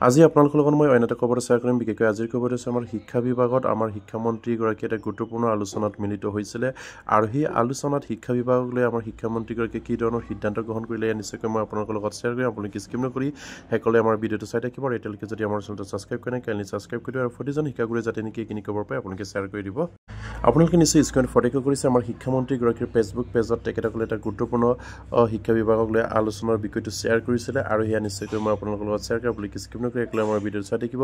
আজি আপোনালোকৰ লগত মই অন্য এটা খবৰ শ্বেয়াৰ কৰিম। বিশেষকৈ আজিৰ খবৰ হৈছে আমাৰ শিক্ষা বিভাগত আমাৰ শিক্ষামন্ত্ৰীগৰাকী এটা গুৰুত্বপূৰ্ণ আলোচনাত মিলিত হৈছিলে আৰু সেই আলোচনাত শিক্ষা বিভাগক লৈ আমাৰ শিক্ষামন্ত্ৰীগৰাকীয়ে কি ধৰণৰ সিদ্ধান্ত গ্ৰহণ কৰিলে নিশ্চয়কৈ মই আপোনালোকৰ লগত শ্বেয়াৰ কৰিম। আপোনালোকে স্কিপ নকৰি সকলোৱে আমাৰ ভিডিঅ'টো চাই থাকিব আৰু এতিয়ালৈকে যদি আমাৰ চেনেলটো ছাবস্ক্ৰাইব কৰে নাই কাইণ্ডলি ছাবস্ক্ৰাইব কৰি দিব আৰু প্ৰতিজন শিক্ষাগুৰুৱে যাতে নেকি এইখিনি খবৰ পায় আপোনালোকে শ্বেয়াৰ কৰি দিব। আপোনালোকে নিশ্চয় স্ক্ৰীনত ফটো কৰিছে আমাৰ শিক্ষামন্ত্ৰীগৰাকীৰ ফেচবুক পেজত তেখেতসকলে এটা গুৰুত্বপূৰ্ণ শিক্ষা বিভাগক লৈ আলোচনাৰ বিষয়টো শ্বেয়াৰ কৰিছিলে আৰু সেয়া নিশ্চয়কৈ মই আপোনালোকৰ লগত শ্বেয়াৰ কৰিম। আপোনালোকে স্কিপ নকৰি একলৈ আমাৰ ভিডিঅ'টো চাই থাকিব।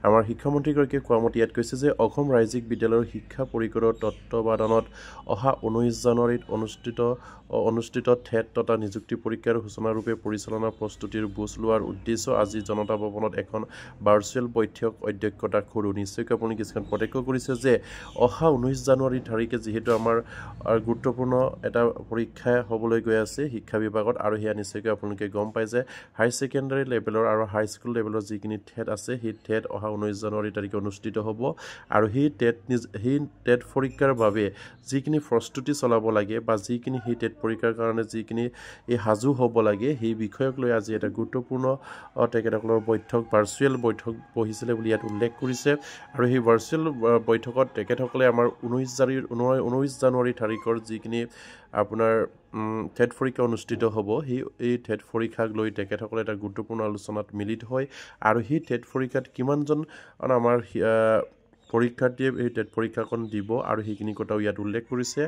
আমাৰ শিক্ষামন্ত্ৰীগৰাকীয়ে কোৱা মতে ইয়াত কৈছে যে অসম ৰাজ্যিক বিদ্যালয়ৰ শিক্ষা পৰিষদৰ তত্বাৱধানত অহা 19 জানুৱাৰীত অনুষ্ঠিত ঠেট তথা নিযুক্তি পৰীক্ষাৰ সূচনাৰূপে পৰিচালনা প্ৰস্তুতিৰ বুজ লোৱাৰ উদ্দেশ্য আজি জনতা ভৱনত এখন ভাৰ্চুৱেল বৈঠক অধ্যক্ষতা কৰোঁ। নিশ্চয়কৈ আপোনালোকে স্ক্ৰীনত প্ৰত্যক্ষ কৰিছে যে অহা 19 জানুৱাৰী তাৰিখে যিহেতু আমাৰ গুৰুত্বপূৰ্ণ এটা পৰীক্ষা হ'বলৈ গৈ আছে শিক্ষা বিভাগত আৰু সেয়া নিশ্চয়কৈ আপোনালোকে গম পায় যে হাই ছেকেণ্ডাৰী লেভেলৰ আৰু হাই স্কুল লেভেলৰ যিখিনি ঠেট আছে সেই ঠেট অহা 19 জানুৱাৰী তাৰিখে অনুষ্ঠিত হ'ব আৰু সেই টেট পৰীক্ষাৰ বাবে যিখিনি প্ৰস্তুতি চলাব লাগে বা যিখিনি সেই টেট পৰীক্ষাৰ কাৰণে যিখিনি এই সাজু হ'ব লাগে সেই বিষয়ক লৈ আজি এটা গুৰুত্বপূৰ্ণ তেখেতসকলৰ ভাৰ্চুৱেল বৈঠক বহিছিলে বুলি ইয়াত উল্লেখ কৰিছে আৰু সেই ভাৰ্চুৱেল বৈঠকত তেখেতসকলে আমাৰ 19 জানুৱাৰী তাৰিখৰ যিখিনি আপোনাৰ ঠেট পৰীক্ষা অনুষ্ঠিত হ'ব এই ঠেট পৰীক্ষাক লৈ তেখেতসকলে এটা গুৰুত্বপূৰ্ণ আলোচনাত মিলিত হয় আৰু সেই ঠেট পৰীক্ষাত কিমানজন আমাৰ পৰীক্ষাৰ্থীয়ে এই টেট পৰীক্ষাখন দিব আৰু সেইখিনি কথাও ইয়াত উল্লেখ কৰিছে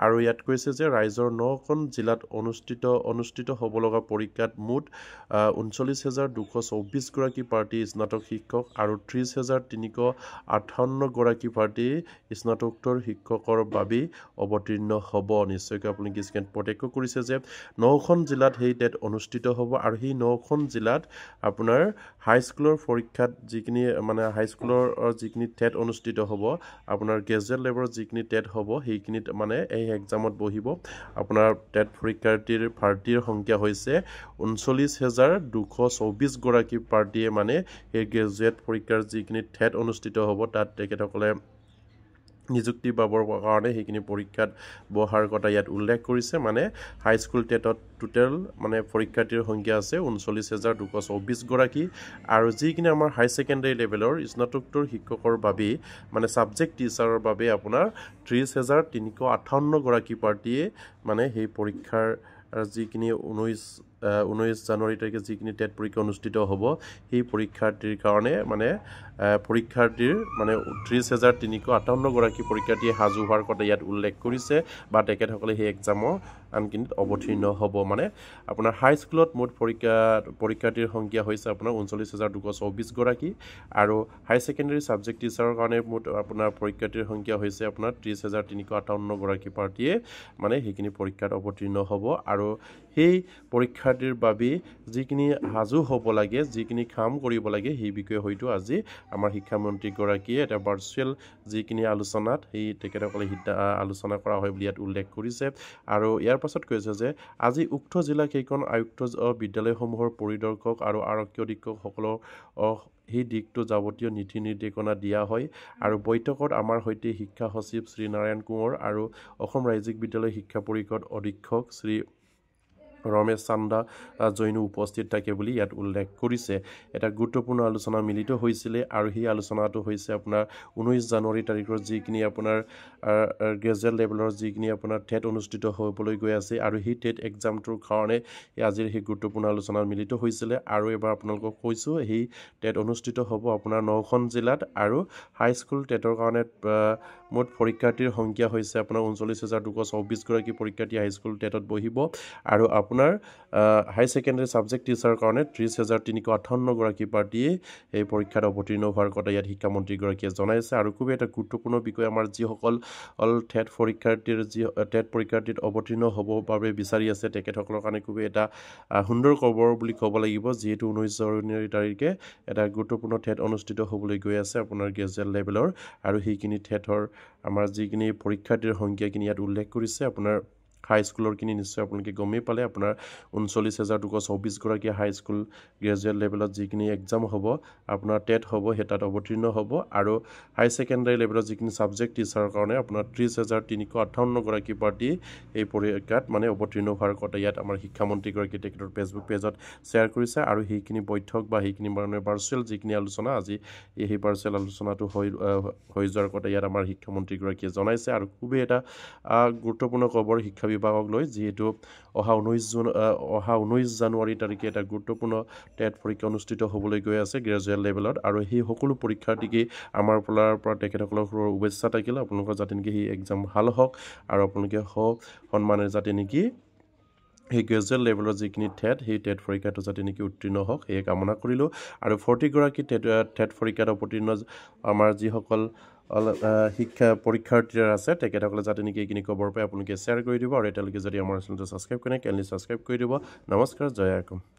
আৰু ইয়াত কৈছে যে ৰাজ্যৰ 9খন জিলাত অনুষ্ঠিত হ'ব লগা পৰীক্ষাত মুঠ 39,224 গৰাকী প্ৰাৰ্থী স্নাতক শিক্ষক আৰু 30,358 গৰাকী প্ৰাৰ্থী স্নাতকোত্তৰ শিক্ষকৰ বাবে অৱতীৰ্ণ হ'ব। নিশ্চয়কৈ আপোনালোকে স্ক্ৰীনত প্ৰত্যক্ষ কৰিছে যে 9খন জিলাত সেই টেট অনুষ্ঠিত হ'ব আৰু সেই 9খন জিলাত আপোনাৰ হাইস্কুলৰ পৰীক্ষাত যিখিনি মানে হাইস্কুলৰ যিখিনি টেট অনুষ্ঠিত হ'ব আপোনাৰ গ্ৰেজুৱেট লেভেলৰ যিখিনি টেট হ'ব সেইখিনিত মানে এই এক্সামত বহিব আপোনাৰ টেট প্ৰাৰ্থীৰ সংখ্যা হৈছে 39,224 গৰাকী প্ৰাৰ্থীয়ে মানে এই গ্ৰেজুৱেট পৰীক্ষাৰ যিখিনি টেট অনুষ্ঠিত হ'ব তাত তেখেতসকলে নিযুক্তি পাবৰ কাৰণে সেইখিনি পৰীক্ষাত বহাৰ কথা ইয়াত উল্লেখ কৰিছে। মানে হাইস্কুল টেটত টোটেল মানে পৰীক্ষাৰ্থীৰ সংখ্যা আছে 39,224 গৰাকী আৰু যিখিনি আমাৰ হাই ছেকেণ্ডাৰী লেভেলৰ স্নাতকোত্তৰ শিক্ষকৰ বাবে মানে ছাবজেক্ট টিচাৰৰ বাবে আপোনাৰ 30,358 গৰাকী প্ৰাৰ্থীয়ে মানে সেই পৰীক্ষাৰ যিখিনি 19 জানুৱাৰী তাৰিখে যিখিনি টেট পৰীক্ষা অনুষ্ঠিত হ'ব সেই পৰীক্ষাৰ্থীৰ কাৰণে মানে পৰীক্ষাৰ্থীৰ মানে 30,358 গৰাকী পৰীক্ষাৰ্থীয়ে সাজু হোৱাৰ কথা ইয়াত উল্লেখ কৰিছে বা তেখেতসকলে সেই এক্সামৰ আনখিনিত অৱতীৰ্ণ হ'ব। মানে আপোনাৰ হাইস্কুলত মুঠ পৰীক্ষাৰ্থীৰ সংখ্যা হৈছে আপোনাৰ 39,224 গৰাকী আৰু হাই ছেকেণ্ডাৰী ছাবজেক্ট টিচাৰৰ কাৰণে মুঠ আপোনাৰ পৰীক্ষাৰ্থীৰ সংখ্যা হৈছে আপোনাৰ 30,358 গৰাকী প্ৰাৰ্থীয়ে মানে সেইখিনি পৰীক্ষাত অৱতীৰ্ণ হ'ব আৰু সেই পৰীক্ষাৰ্থীৰ বাবে যিখিনি সাজু হ'ব লাগে যিখিনি কাম কৰিব লাগে সেই বিষয়ে হয়তো আজি আমাৰ শিক্ষামন্ত্ৰীগৰাকীয়ে এটা ভাৰ্চুৱেল যিখিনি আলোচনাত সেই তেখেতসকলে আলোচনা কৰা হয় বুলি ইয়াত উল্লেখ কৰিছে আৰু ইয়াৰ পাছত কৈছে যে আজি উক্ত জিলা কেইখন আয়ুক্ত বিদ্যালয়সমূহৰ পৰিদৰ্শক আৰু আৰক্ষী অধীক্ষকসকলৰ সেই দিশটো যাৱতীয় নীতি নিৰ্দেশনা দিয়া হয় আৰু বৈঠকত আমাৰ সৈতে শিক্ষা সচিব শ্ৰী নাৰায়ণ কোঁৱৰ আৰু অসম ৰাজ্যিক বিদ্যালয় শিক্ষা পৰিষদ অধীক্ষক শ্ৰী ৰমেশ চান্দা জৈনো উপস্থিত থাকে বুলি ইয়াত উল্লেখ কৰিছে। এটা গুৰুত্বপূৰ্ণ আলোচনা মিলিত হৈছিলে আৰু সেই আলোচনাটো হৈছে আপোনাৰ 19 জানুৱাৰী তাৰিখৰ যিখিনি আপোনাৰ গ্ৰেজুৱেট লেভেলৰ যিখিনি আপোনাৰ টেট অনুষ্ঠিত হ'বলৈ গৈ আছে আৰু সেই টেট এক্সামটোৰ কাৰণে আজিৰ সেই গুৰুত্বপূৰ্ণ আলোচনাত মিলিত হৈছিলে আৰু এবাৰ আপোনালোকক কৈছোঁ সেই টেট অনুষ্ঠিত হ'ব আপোনাৰ 9খন জিলাত আৰু হাইস্কুল টেটৰ কাৰণে মুঠ পৰীক্ষাৰ্থীৰ সংখ্যা হৈছে আপোনাৰ 39,224 গৰাকী পৰীক্ষাৰ্থী হাইস্কুল টেটত বহিব আৰু আপোনাৰ হাই ছেকেণ্ডাৰী ছাবজেক্ট টিচাৰৰ কাৰণে 30,358 গৰাকী প্ৰাৰ্থীয়ে এই পৰীক্ষাত অৱতীৰ্ণ হোৱাৰ কথা ইয়াত শিক্ষামন্ত্ৰীগৰাকীয়ে জনাইছে আৰু খুবেই এটা গুৰুত্বপূৰ্ণ বিষয় আমাৰ যিসকল টেট পৰীক্ষাৰ্থীত অৱতীৰ্ণ হ'বৰ বাবে বিচাৰি আছে তেখেতসকলৰ কাৰণে খুবেই এটা সুন্দৰ খবৰ বুলি ক'ব লাগিব যিহেতু 19 জানুৱাৰী তাৰিখে এটা গুৰুত্বপূৰ্ণ টেট অনুষ্ঠিত হ'বলৈ গৈ আছে আপোনাৰ গ্ৰেজুৱেট লেভেলৰ আৰু সেইখিনি টেটৰ আমাৰ যিখিনি পৰীক্ষাৰ্থীৰ সংখ্যাখিনি ইয়াত উল্লেখ কৰিছে আপোনাৰ হাই স্কুলৰখিনি নিশ্চয় আপোনালোকে গমেই পালে আপোনাৰ 39,224 গৰাকী হাই স্কুল গ্ৰেজুৱেট লেভেলত যিখিনি এক্সাম হ'ব আপোনাৰ টেট হ'ব সেই তাত অৱতীৰ্ণ হ'ব আৰু হাই ছেকেণ্ডাৰী লেভেলত যিখিনি ছাবজেক্ট টিচাৰৰ কাৰণে আপোনাৰ 30,358 গৰাকী প্ৰাৰ্থী এই পৰীক্ষাত মানে অৱতীৰ্ণ হোৱাৰ কথা ইয়াত আমাৰ শিক্ষামন্ত্ৰীগৰাকীয়ে তেখেতৰ ফেচবুক পেজত শ্বেয়াৰ কৰিছে আৰু সেইখিনি বৈঠক বা সেইখিনি মানে ভাৰ্চুৱেল যিখিনি আলোচনা আজি এই ভাৰ্চুৱেল আলোচনাটো হৈ যোৱাৰ কথা ইয়াত আমাৰ শিক্ষামন্ত্ৰীগৰাকীয়ে জনাইছে আৰু খুবেই এটা গুৰুত্বপূৰ্ণ খবৰ শিক্ষা বিভাগক লৈ যিহেতু অহা 19 জানুৱাৰী তাৰিখে এটা গুৰুত্বপূৰ্ণ টেট পৰীক্ষা অনুষ্ঠিত হ'বলৈ গৈ আছে গ্ৰেজুৱেট লেভেলত আৰু সেই সকলো পৰীক্ষাৰ্থীকে আমাৰ ফালৰ পৰা তেখেতসকলৰ শুভেচ্ছা থাকিল আপোনালোকৰ যাতে নেকি সেই এক্সাম ভাল হওক আৰু আপোনালোকে সন্মানেৰে যাতে নেকি সেই গ্ৰেজুৱেট লেভেলৰ যিখিনি টেট সেই টেট পৰীক্ষাটো যাতে নেকি উত্তীৰ্ণ হওক সেয়ে কামনা কৰিলোঁ আৰু 40 গৰাকী টেট পৰীক্ষাত অৱতীৰ্ণ আমাৰ যিসকল পৰীক্ষাৰ্থী আছে তেখেতসকলে যাতে নেকি এইখিনি খবৰ পাই আপোনালোকে শ্বেয়াৰ কৰি দিব আৰু এতিয়ালৈকে যদি আমাৰ চেনেলটো ছাবস্ক্ৰাইব কৰে কাইণ্ডলি ছাবস্ক্ৰাইব কৰি দিব নমস্কাৰ জয় আইকম